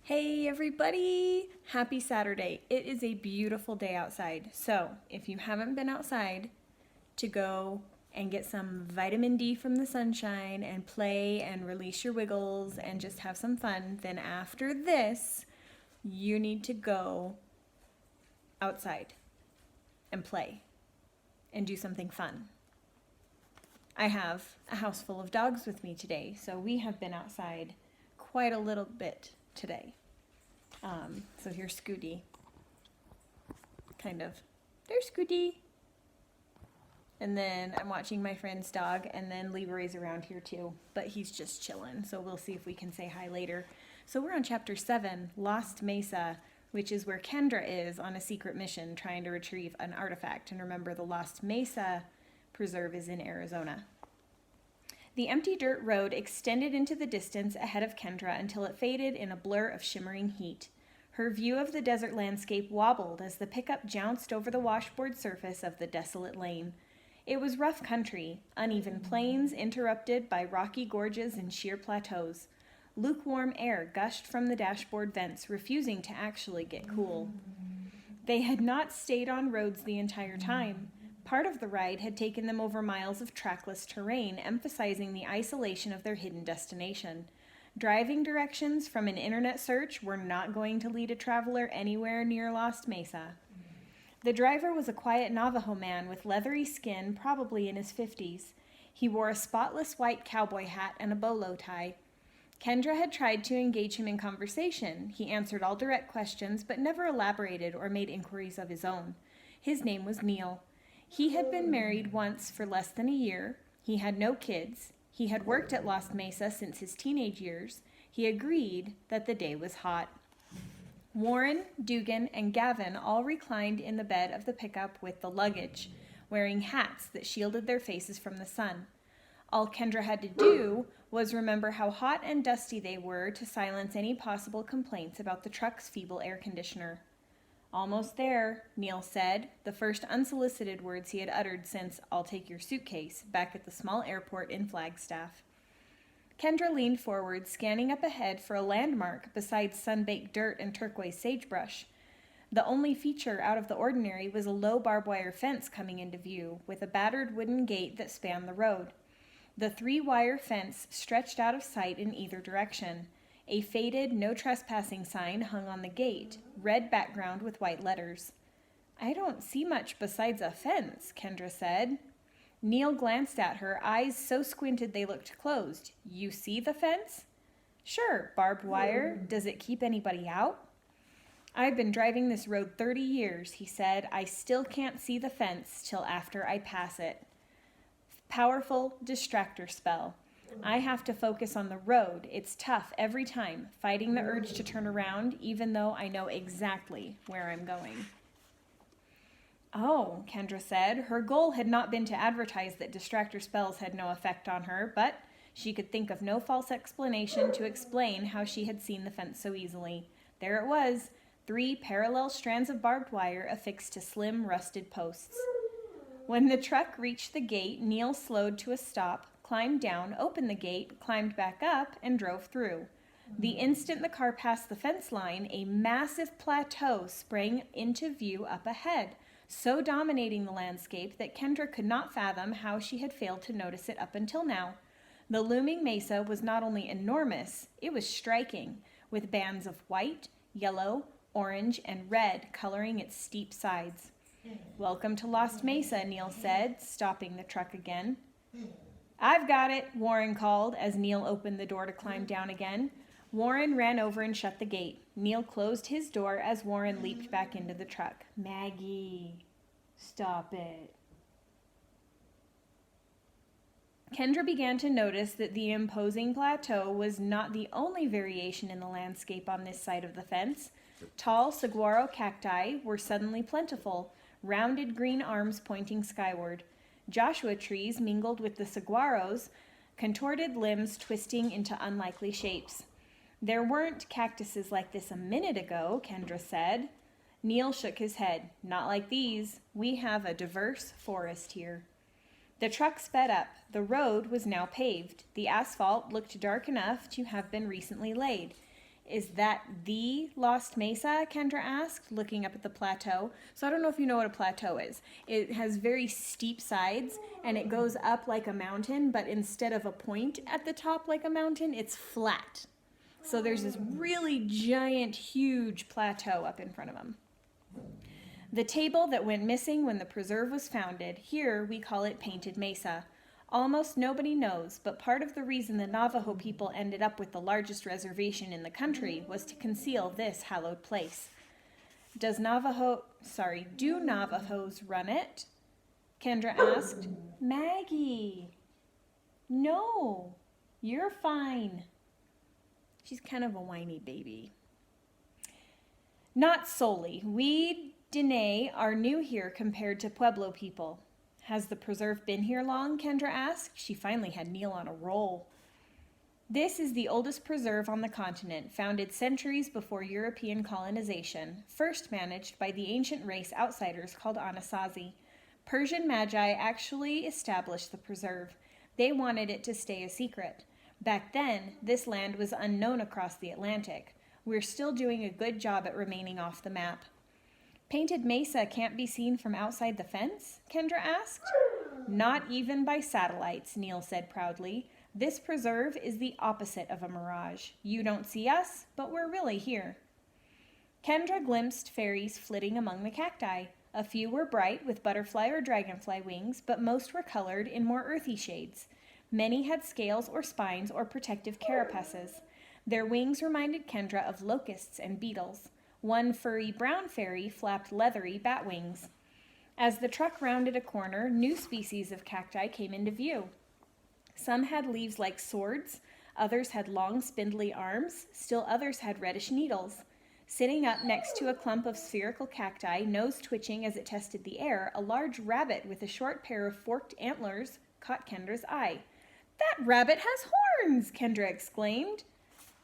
Hey everybody! Happy Saturday. It is a beautiful day outside. So, if you haven't been outside to go and get some vitamin D from the sunshine and play and release your wiggles and just have some fun, then after this, you need to go outside and play and do something fun. I have a house full of dogs with me today, so we have been outside quite a little bit today. So here's Scooty. There's Scooty. And then I'm watching my friend's dog, and then Libre's around here too, but he's just chilling, so we'll see if we can say hi later. So we're on chapter 7, Lost Mesa, which is where Kendra is on a secret mission trying to retrieve an artifact. And remember, the Lost Mesa preserve is in Arizona. The empty dirt road extended into the distance ahead of Kendra until it faded in a blur of shimmering heat. Her view of the desert landscape wobbled as the pickup jounced over the washboard surface of the desolate lane. It was rough country, uneven plains interrupted by rocky gorges and sheer plateaus. Lukewarm air gushed from the dashboard vents, refusing to actually get cool. They had not stayed on roads the entire time. Part of the ride had taken them over miles of trackless terrain, emphasizing the isolation of their hidden destination. Driving directions from an internet search were not going to lead a traveler anywhere near Lost Mesa. The driver was a quiet Navajo man with leathery skin, probably in his 50s. He wore a spotless white cowboy hat and a bolo tie. Kendra had tried to engage him in conversation. He answered all direct questions, but never elaborated or made inquiries of his own. His name was Neil. He had been married once for less than a year. He had no kids. He had worked at Lost Mesa since his teenage years. He agreed that the day was hot. Warren, Dugan, and Gavin all reclined in the bed of the pickup with the luggage, wearing hats that shielded their faces from the sun. All Kendra had to do was remember how hot and dusty they were to silence any possible complaints about the truck's feeble air conditioner. "Almost there," Neil said, the first unsolicited words he had uttered since "I'll take your suitcase" back at the small airport in Flagstaff. Kendra leaned forward, scanning up ahead for a landmark besides sun-baked dirt and turquoise sagebrush. The only feature out of the ordinary was a low barbed wire fence coming into view, with a battered wooden gate that spanned the road. The 3-wire fence stretched out of sight in either direction. A faded "No Trespassing" sign hung on the gate, red background with white letters. "I don't see much besides a fence," Kendra said. Neil glanced at her, eyes so squinted they looked closed. "You see the fence?" "Sure, barbed wire. Does it keep anybody out?" "I've been driving this road 30 years, he said. "I still can't see the fence till after I pass it. Powerful distractor spell. I have to focus on the road. It's tough every time, fighting the urge to turn around, even though I know exactly where I'm going." "Oh," Kendra said. Her goal had not been to advertise that distractor spells had no effect on her, but she could think of no false explanation to explain how she had seen the fence so easily. There it was, 3 parallel strands of barbed wire affixed to slim, rusted posts. When the truck reached the gate, Neil slowed to a stop, climbed down, opened the gate, climbed back up, and drove through. The instant the car passed the fence line, a massive plateau sprang into view up ahead, so dominating the landscape that Kendra could not fathom how she had failed to notice it up until now. The looming mesa was not only enormous, it was striking, with bands of white, yellow, orange, and red coloring its steep sides. "Welcome to Lost Mesa," Neil said, stopping the truck again. "I've got it," Warren called as Neil opened the door to climb down again. Warren ran over and shut the gate. Neil closed his door as Warren leaped back into the truck. "Maggie, stop it." Kendra began to notice that the imposing plateau was not the only variation in the landscape on this side of the fence. Tall saguaro cacti were suddenly plentiful, rounded green arms pointing skyward. Joshua trees mingled with the saguaros, contorted limbs twisting into unlikely shapes. "There weren't cactuses like this a minute ago," Kendra said. Neil shook his head. "Not like these. We have a diverse forest here." The truck sped up. The road was now paved. The asphalt looked dark enough to have been recently laid. Is that the Lost Mesa? Kendra asked, looking up at the plateau. So I don't know if you know what a plateau is. It has very steep sides and it goes up like a mountain, but instead of a point at the top like a mountain, it's flat. So there's this really giant, huge plateau up in front of them. The table that went missing when the preserve was founded, here we call it Painted Mesa. Almost nobody knows, but part of the reason the Navajo people ended up with the largest reservation in the country was to conceal this hallowed place. Do Navajos run it? Kendra asked. Maggie. No, you're fine. She's kind of a whiny baby. Not solely. We Dene are new here compared to Pueblo people. Has the preserve been here long? Kendra asked. She finally had Neil on a roll. This is the oldest preserve on the continent, founded centuries before European colonization, first managed by the ancient race outsiders called Anasazi. Persian Magi actually established the preserve. They wanted it to stay a secret. Back then, this land was unknown across the Atlantic. We're still doing a good job at remaining off the map. Painted Mesa can't be seen from outside the fence? Kendra asked. Not even by satellites, Neil said proudly. This preserve is the opposite of a mirage. You don't see us, but we're really here. Kendra glimpsed fairies flitting among the cacti. A few were bright with butterfly or dragonfly wings, but most were colored in more earthy shades. Many had scales or spines or protective carapaces. Their wings reminded Kendra of locusts and beetles. One furry brown fairy flapped leathery bat wings. As the truck rounded a corner, new species of cacti came into view. Some had leaves like swords, others had long spindly arms, still others had reddish needles. Sitting up next to a clump of spherical cacti, nose twitching as it tested the air, a large rabbit with a short pair of forked antlers caught Kendra's eye. That rabbit has horns, Kendra exclaimed.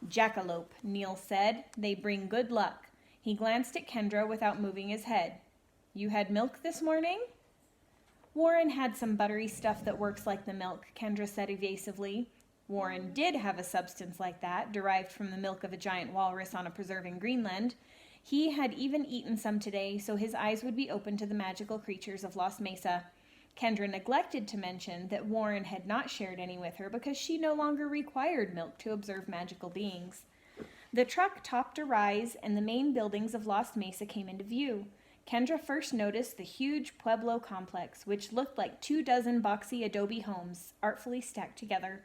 Jackalope, Neil said. They bring good luck. He glanced at Kendra without moving his head. You had milk this morning? Warren had some buttery stuff that works like the milk, Kendra said evasively. Warren did have a substance like that, derived from the milk of a giant walrus on a preserve in Greenland. He had even eaten some today, so his eyes would be open to the magical creatures of Lost Mesa. Kendra neglected to mention that Warren had not shared any with her because she no longer required milk to observe magical beings. The truck topped a rise, and the main buildings of Lost Mesa came into view. Kendra first noticed the huge Pueblo complex, which looked like 24 boxy adobe homes, artfully stacked together.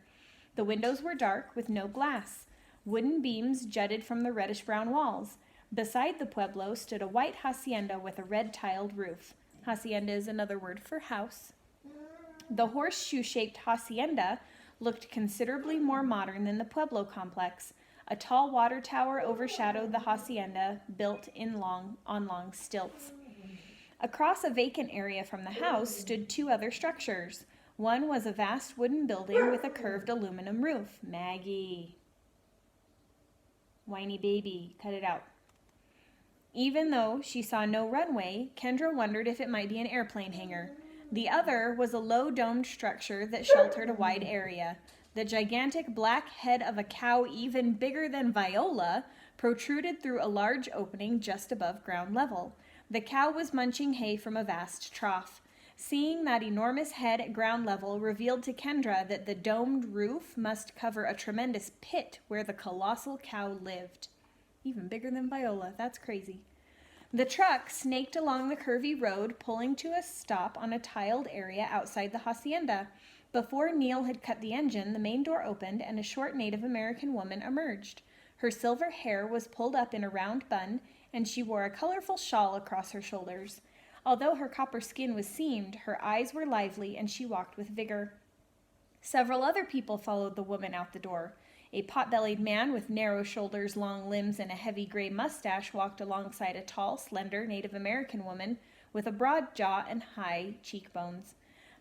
The windows were dark, with no glass. Wooden beams jutted from the reddish-brown walls. Beside the Pueblo stood a white hacienda with a red-tiled roof. Hacienda is another word for house. The horseshoe-shaped hacienda looked considerably more modern than the Pueblo complex. A tall water tower overshadowed the hacienda, built on long stilts. Across a vacant area from the house stood two other structures. One was a vast wooden building with a curved aluminum roof. Maggie. Whiny baby, cut it out. Even though she saw no runway, Kendra wondered if it might be an airplane hangar. The other was a low-domed structure that sheltered a wide area. The gigantic black head of a cow, even bigger than Viola, protruded through a large opening just above ground level. The cow was munching hay from a vast trough. Seeing that enormous head at ground level revealed to Kendra that the domed roof must cover a tremendous pit where the colossal cow lived. Even bigger than Viola, that's crazy. The truck snaked along the curvy road, pulling to a stop on a tiled area outside the hacienda. Before Neil had cut the engine, the main door opened and a short Native American woman emerged. Her silver hair was pulled up in a round bun, and she wore a colorful shawl across her shoulders. Although her copper skin was seamed, her eyes were lively and she walked with vigor. Several other people followed the woman out the door. A pot-bellied man with narrow shoulders, long limbs, and a heavy gray mustache walked alongside a tall, slender Native American woman with a broad jaw and high cheekbones.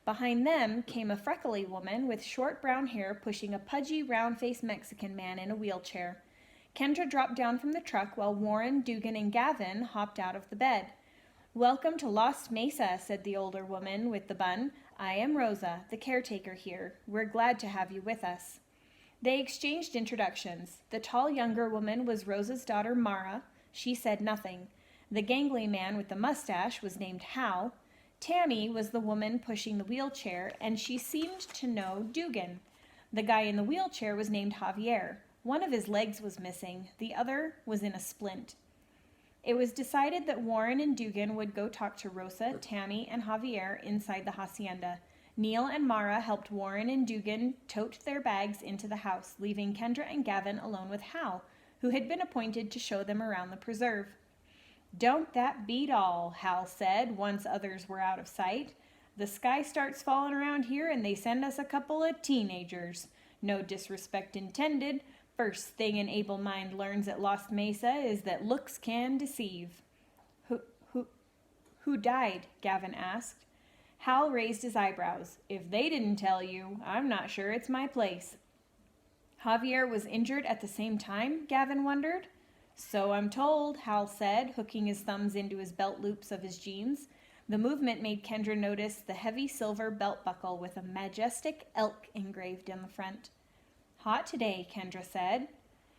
Behind them came a freckly woman with short brown hair pushing a pudgy, round-faced Mexican man in a wheelchair. Kendra dropped down from the truck while Warren, Dugan, and Gavin hopped out of the bed. "Welcome to Lost Mesa," said the older woman with the bun. "I am Rosa, the caretaker here. We're glad to have you with us." They exchanged introductions. The tall younger woman was Rosa's daughter Mara. She said nothing. The gangly man with the mustache was named Hal. Tammy was the woman pushing the wheelchair, and she seemed to know Dugan. The guy in the wheelchair was named Javier. One of his legs was missing. The other was in a splint. It was decided that Warren and Dugan would go talk to Rosa, Tammy, and Javier inside the hacienda. Neil and Mara helped Warren and Dugan tote their bags into the house, leaving Kendra and Gavin alone with Hal, who had been appointed to show them around the preserve. "Don't that beat all," Hal said, once others were out of sight. "The sky starts falling around here and they send us a couple of teenagers. No disrespect intended. First thing an able mind learns at Lost Mesa is that looks can deceive." Who died?" Gavin asked. Hal raised his eyebrows. "If they didn't tell you, I'm not sure it's my place." Javier was injured at the same time, Gavin wondered. "So I'm told," Hal said, hooking his thumbs into his belt loops of his jeans. The movement made Kendra notice the heavy silver belt buckle with a majestic elk engraved in the front. "Hot today," Kendra said.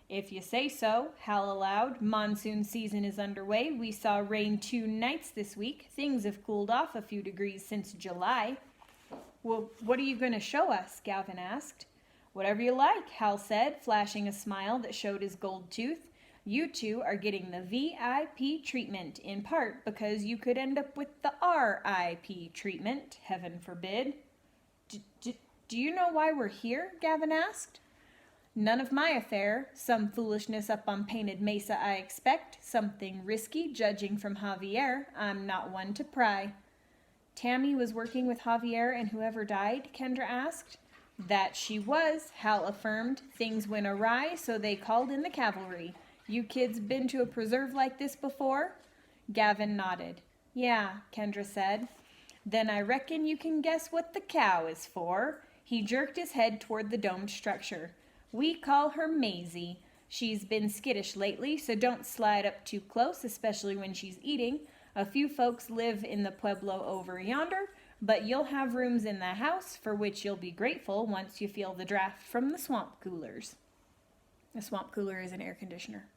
"If you say so," Hal allowed. "Monsoon season is underway. We saw rain 2 nights this week. Things have cooled off a few degrees since July." "Well, what are you going to show us?" Gavin asked. "Whatever you like," Hal said, flashing a smile that showed his gold tooth. "You two are getting the VIP treatment, in part because you could end up with the RIP treatment, heaven forbid." Do you know why we're here?" Gavin asked. "None of my affair. Some foolishness up on Painted Mesa, I expect. Something risky, judging from Javier. I'm not one to pry." "Tammy was working with Javier and whoever died?" Kendra asked. "That she was," Hal affirmed. "Things went awry, so they called in the cavalry. You kids been to a preserve like this before?" Gavin nodded. "Yeah," Kendra said. "Then I reckon you can guess what the cow is for." He jerked his head toward the domed structure. "We call her Maisie. She's been skittish lately, so don't slide up too close, especially when she's eating. A few folks live in the pueblo over yonder, but you'll have rooms in the house for which you'll be grateful once you feel the draft from the swamp coolers." A swamp cooler is an air conditioner.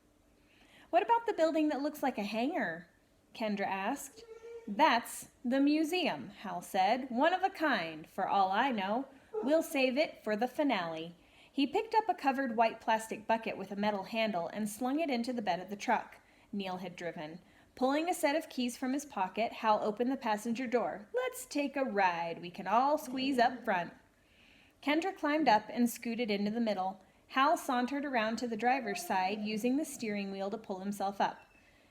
"What about the building that looks like a hangar?" Kendra asked. "That's the museum," Hal said. "One of a kind, for all I know. We'll save it for the finale." He picked up a covered white plastic bucket with a metal handle and slung it into the bed of the truck Neil had driven. Pulling a set of keys from his pocket, Hal opened the passenger door. "Let's take a ride. We can all squeeze up front." Kendra climbed up and scooted into the middle. Hal sauntered around to the driver's side, using the steering wheel to pull himself up.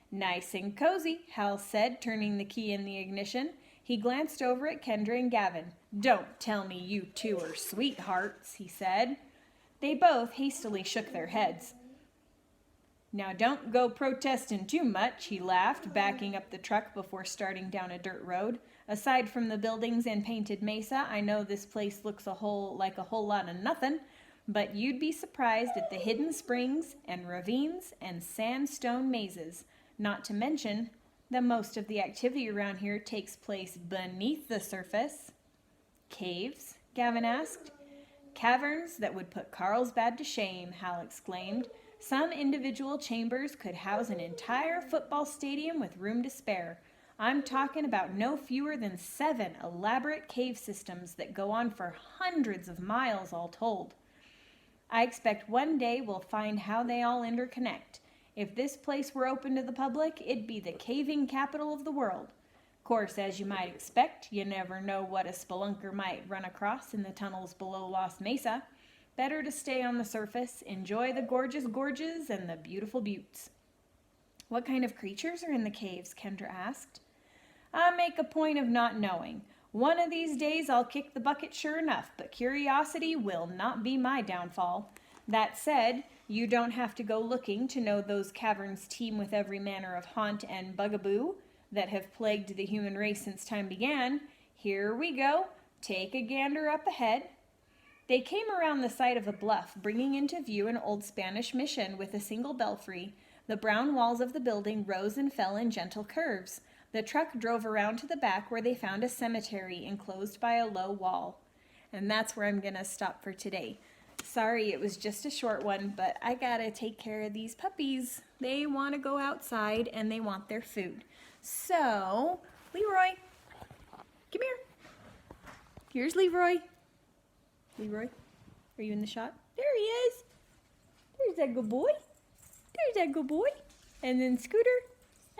"Nice and cozy," Hal said, turning the key in the ignition. He glanced over at Kendra and Gavin. "Don't tell me you two are sweethearts," he said. They both hastily shook their heads. "Now don't go protesting too much," he laughed, backing up the truck before starting down a dirt road. "Aside from the buildings and Painted Mesa, I know this place looks like a whole lot of nothing. But you'd be surprised at the hidden springs and ravines and sandstone mazes, not to mention that most of the activity around here takes place beneath the surface." "Caves?" Gavin asked. "Caverns that would put Carlsbad to shame," Hal exclaimed. "Some individual chambers could house an entire football stadium with room to spare. I'm talking about no fewer than 7 elaborate cave systems that go on for hundreds of miles all told. I expect one day we'll find how they all interconnect. If this place were open to the public, it'd be the caving capital of the world. Course, as you might expect, you never know what a spelunker might run across in the tunnels below Lost Mesa. Better to stay on the surface, enjoy the gorgeous gorges and the beautiful buttes." "What kind of creatures are in the caves?" Kendra asked. "I make a point of not knowing. One of these days I'll kick the bucket sure enough, but curiosity will not be my downfall. That said, you don't have to go looking to know those caverns teem with every manner of haunt and bugaboo that have plagued the human race since time began. Here we go. Take a gander up ahead." They came around the side of a bluff, bringing into view an old Spanish mission with a single belfry. The brown walls of the building rose and fell in gentle curves. The truck drove around to the back where they found a cemetery enclosed by a low wall. And that's where I'm going to stop for today. Sorry, it was just a short one, but I gotta take care of these puppies. They want to go outside and they want their food. So, Leroy, come here. Here's Leroy. Leroy, are you in the shot? There he is. There's that good boy. There's that good boy. And then Scooter.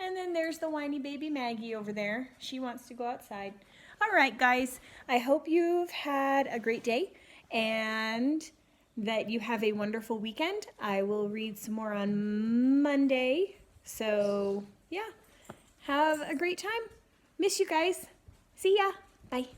And then there's the whiny baby Maggie over there. She wants to go outside. All right, guys. I hope you've had a great day and that you have a wonderful weekend. I will read some more on Monday. So, yeah. Have a great time. Miss you guys. See ya. Bye.